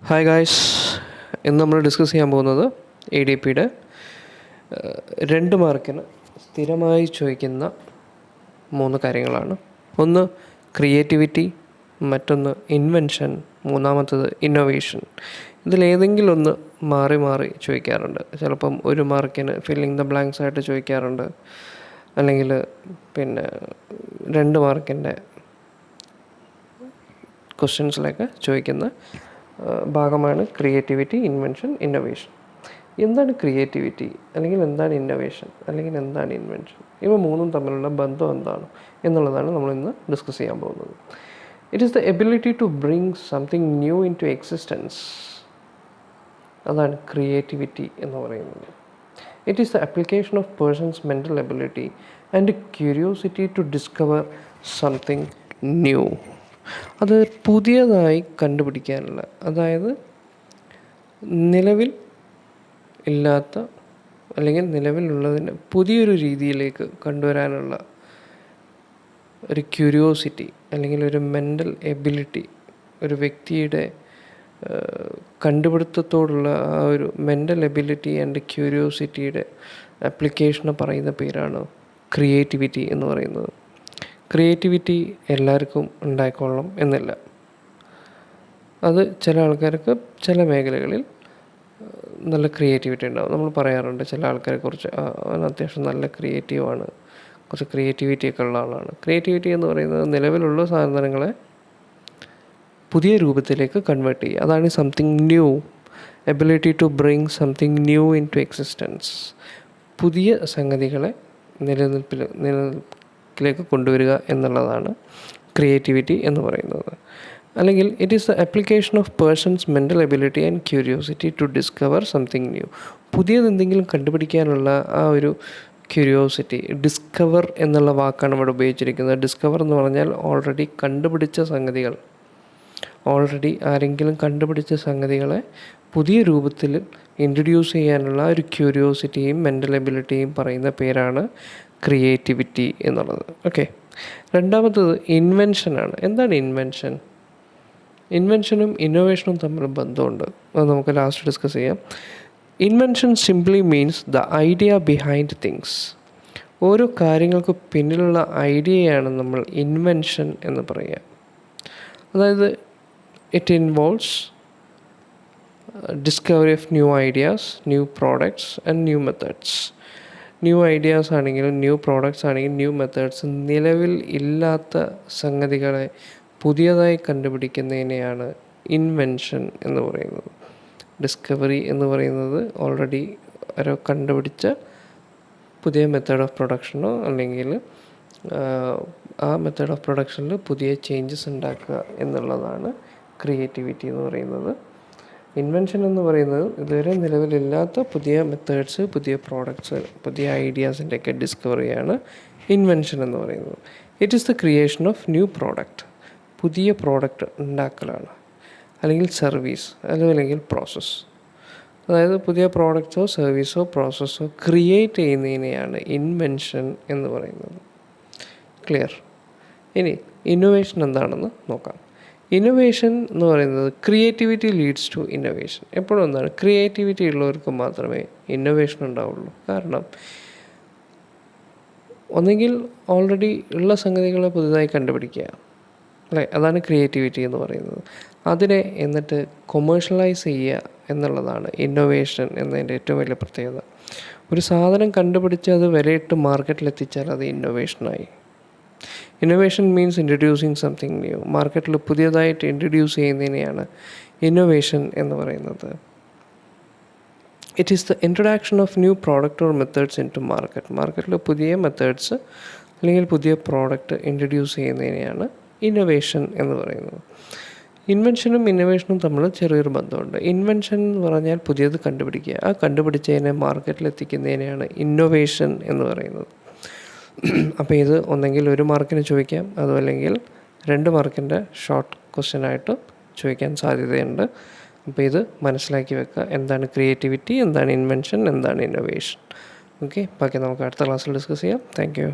Hi guys, ഇന്ന് നമ്മൾ discuss ചെയ്യാൻ പോകുന്നത് EDPയുടെ 2 മാർക്കിന് സ്ഥിരമായി ചോദിക്കുന്ന 3 കാര്യങ്ങളാണ്. ഒന്ന് ക്രിയേറ്റിവിറ്റി, മറ്റൊന്ന് ഇൻവെൻഷൻ, മൂന്നാമത്തത് ഇന്നോവേഷൻ. ഇതിലേതെങ്കിലും ഒന്ന് മാറി മാറി ചോദിക്കാറുണ്ട്. ചിലപ്പം 1 മാർക്കിന് ഫില്ലിങ് ദ ബ്ലാങ്ക്സ് ആയിട്ട് ചോദിക്കാറുണ്ട്, അല്ലെങ്കിൽ 2 മാർക്കിൻ്റെ ക്വസ്റ്റ്യൻസിലൊക്കെ ചോദിക്കുന്ന ഭാഗമാണ് ക്രിയേറ്റിവിറ്റി, ഇൻവെൻഷൻ, ഇന്നോവേഷൻ. എന്താണ് ക്രിയേറ്റിവിറ്റി, അല്ലെങ്കിൽ എന്താണ് ഇന്നോവേഷൻ, അല്ലെങ്കിൽ എന്താണ് ഇൻവെൻഷൻ? ഇവ മൂന്നും തമ്മിലുള്ള ബന്ധം എന്താണ് എന്നുള്ളതാണ് നമ്മളിന്ന് ഡിസ്കസ് ചെയ്യാൻ പോകുന്നത്. It is the ability to bring something new into existence. അതാണ് ക്രിയേറ്റിവിറ്റി എന്ന് പറയുന്നത്. It is the application of person's mental ability and curiosity to discover something new. അത് പുതിയതായി കണ്ടുപിടിക്കാനുള്ള, അതായത് നിലവിൽ ഇല്ലാത്ത അല്ലെങ്കിൽ നിലവിലുള്ളതിന് പുതിയൊരു രീതിയിലേക്ക് കൊണ്ടുവരാനുള്ള ഒരു ക്യൂരിയോസിറ്റി അല്ലെങ്കിൽ ഒരു മെൻ്റൽ എബിലിറ്റി, ഒരു വ്യക്തിയുടെ കണ്ടുപിടുത്തത്തോടുള്ള ആ ഒരു മെൻ്റൽ എബിലിറ്റി ആൻഡ് ക്യൂരിയോസിറ്റിയുടെ ആപ്ലിക്കേഷനെ പറയുന്ന പേരാണ് ക്രിയേറ്റിവിറ്റി എന്ന് പറയുന്നത്. ക്രിയേറ്റിവിറ്റി എല്ലാവർക്കും ഉണ്ടായിക്കൊള്ളണം എന്നില്ല. അത് ചില ആൾക്കാർക്ക് ചില മേഖലകളിൽ നല്ല ക്രിയേറ്റിവിറ്റി ഉണ്ടാവും. നമ്മൾ പറയാറുണ്ട് ചില ആൾക്കാരെക്കുറിച്ച്, അവൻ അത്യാവശ്യം നല്ല ക്രിയേറ്റീവാണ്, കുറച്ച് ക്രിയേറ്റിവിറ്റിയൊക്കെ ഉള്ള ആളാണ്. ക്രിയേറ്റിവിറ്റി എന്ന് പറയുന്നത് നിലവിലുള്ള സാധനങ്ങളെ പുതിയ രൂപത്തിലേക്ക് കൺവേർട്ട് ചെയ്യുക. അതാണ് something new, ability to bring something new into existence. പുതിയ സംഗതികളെ നിലനിൽപ്പിലേക്ക് കൊണ്ടുവരിക എന്നുള്ളതാണ് ക്രിയേറ്റിവിറ്റി എന്ന് പറയുന്നത്. അല്ലെങ്കിൽ it is the application of person's mental ability and curiosity to discover something new. പുതിയതെന്തെങ്കിലും കണ്ടുപിടിക്കാനുള്ള ആ ഒരു ക്യൂരിയോസിറ്റി. ഡിസ്കവർ എന്നുള്ള വാക്കാണ് ഇവിടെ ഉപയോഗിച്ചിരിക്കുന്നത്. ഡിസ്കവർ എന്ന് പറഞ്ഞാൽ ഓൾറെഡി കണ്ടുപിടിച്ച സംഗതികൾ, ഓൾറെഡി ആരെങ്കിലും കണ്ടുപിടിച്ച സംഗതികളെ പുതിയ രൂപത്തിൽ ഇൻട്രൊഡ്യൂസ് ചെയ്യാനുള്ള ഒരു ക്യൂരിയോസിറ്റിയും മെൻ്റൽ എബിലിറ്റിയും പറയുന്ന പേരാണ് ക്രിയേറ്റിവിറ്റി എന്നുള്ളത്. ഓക്കെ, രണ്ടാമത്തത് ഇൻവെൻഷനാണ്. എന്താണ് ഇൻവെൻഷൻ? ഇൻവെൻഷനും ഇന്നോവേഷനും തമ്മിൽ ബന്ധമുണ്ട്. അത് നമുക്ക് ലാസ്റ്റ് ഡിസ്കസ് ചെയ്യാം. Invention simply means the idea behind things. ഓരോ കാര്യങ്ങൾക്ക് പിന്നിലുള്ള ഐഡിയയാണ് നമ്മൾ ഇൻവെൻഷൻ എന്ന് പറയുക. അതായത് it involves discovery of new ideas, new products and new methods. New ideas ആണെങ്കിലും ന്യൂ പ്രോഡക്ട്സ് ആണെങ്കിലും ന്യൂ മെത്തേഡ്സ്, നിലവിൽ ഇല്ലാത്ത സംഗതികളെ പുതിയതായി കണ്ടുപിടിക്കുന്നതിനെയാണ് ഇൻവെൻഷൻ എന്ന് പറയുന്നത്. ഡിസ്കവറി എന്ന് പറയുന്നത് ഓൾറെഡി ആരോ കണ്ടുപിടിച്ച പുതിയ മെത്തേഡ് ഓഫ് പ്രൊഡക്ഷനോ അല്ലെങ്കിൽ ആ മെത്തേഡ് ഓഫ് പ്രൊഡക്ഷനിൽ പുതിയ ചേഞ്ചസ് ഉണ്ടാക്കുക എന്നുള്ളതാണ് ക്രിയേറ്റിവിറ്റി എന്ന് പറയുന്നത്. ഇൻവെൻഷൻ എന്ന് പറയുന്നത് ഇതുവരെ നിലവിലില്ലാത്ത പുതിയ മെത്തേഡ്സ്, പുതിയ പ്രോഡക്ട്സ്, പുതിയ ഐഡിയാസിൻ്റെയൊക്കെ ഡിസ്കവറിയാണ് ഇൻവെൻഷൻ എന്ന് പറയുന്നത്. It is the creation of new product. പുതിയ പ്രോഡക്റ്റ് ഉണ്ടാക്കലാണ്, അല്ലെങ്കിൽ സർവീസ്, അല്ലെങ്കിൽ പ്രോസസ്സ്. അതായത് പുതിയ പ്രോഡക്റ്റ്സോ സർവീസോ പ്രോസസ്സോ ക്രിയേറ്റ് ചെയ്യുന്നതിനെയാണ് ഇൻവെൻഷൻ എന്ന് പറയുന്നത്. ക്ലിയർ? ഇനി ഇന്നോവേഷൻ എന്താണെന്ന് നോക്കാം. ഇന്നോവേഷൻ എന്ന് പറയുന്നത് ക്രിയേറ്റിവിറ്റി ലീഡ്സ് ടു ഇന്നോവേഷൻ. എപ്പോഴും എന്താണ്, ക്രിയേറ്റിവിറ്റി ഉള്ളവർക്ക് മാത്രമേ ഇന്നോവേഷൻ ഉണ്ടാവുള്ളൂ. കാരണം ഒന്നെങ്കിൽ ഓൾറെഡി ഉള്ള സംഗതികളെ പുതുതായി കണ്ടുപിടിക്കുക, അല്ലേ? അതാണ് ക്രിയേറ്റിവിറ്റി എന്ന് പറയുന്നത്. അതിനെ എന്നിട്ട് കൊമേഴ്ഷ്യലൈസ് ചെയ്യുക എന്നുള്ളതാണ് ഇന്നോവേഷൻ എന്നതിൻ്റെ ഏറ്റവും വലിയ പ്രത്യേകത. ഒരു സാധനം കണ്ടുപിടിച്ച് അത് വിലയിട്ട് മാർക്കറ്റിലെത്തിച്ചാൽ അത് ഇന്നോവേഷനായി. Innovation means introducing something new. മാർക്കറ്റിൽ പുതിയതായിട്ട് ഇൻട്രൊഡ്യൂസ് ചെയ്യുന്നതിനെയാണ് ഇന്നോവേഷൻ എന്ന് പറയുന്നത്. It is the introduction of new product or methods into market. മാർക്കറ്റിൽ പുതിയ മെത്തേഡ്സ് അല്ലെങ്കിൽ പുതിയ പ്രോഡക്റ്റ് ഇൻട്രൊഡ്യൂസ് ചെയ്യുന്നതിനെയാണ് ഇന്നോവേഷൻ എന്ന് പറയുന്നത്. ഇൻവെൻഷനും ഇന്നോവേഷനും തമ്മിൽ ചെറിയൊരു ബന്ധമുണ്ട്. ഇൻവെൻഷൻ എന്ന് പറഞ്ഞാൽ പുതിയത് കണ്ടുപിടിക്കുക, ആ കണ്ടുപിടിച്ചതിനെ മാർക്കറ്റിലെത്തിക്കുന്നതിനെയാണ് ഇന്നോവേഷൻ എന്ന് പറയുന്നത്. അപ്പോൾ ഇത് ഒന്നെങ്കിൽ 1 മാർക്കിന് ചോദിക്കാം, അതുമല്ലെങ്കിൽ 2 മാർക്കിൻ്റെ ഷോർട്ട് ക്വസ്റ്റ്യനായിട്ട് ചോദിക്കാൻ സാധ്യതയുണ്ട്. അപ്പോൾ ഇത് മനസ്സിലാക്കി വെക്കുക. എന്താണ് ക്രിയേറ്റിവിറ്റി, എന്താണ് ഇൻവെൻഷൻ, എന്താണ് ഇന്നോവേഷൻ. ഓക്കെ, ബാക്കി നമുക്ക് അടുത്ത ക്ലാസ്സിൽ ഡിസ്കസ് ചെയ്യാം. Thank you.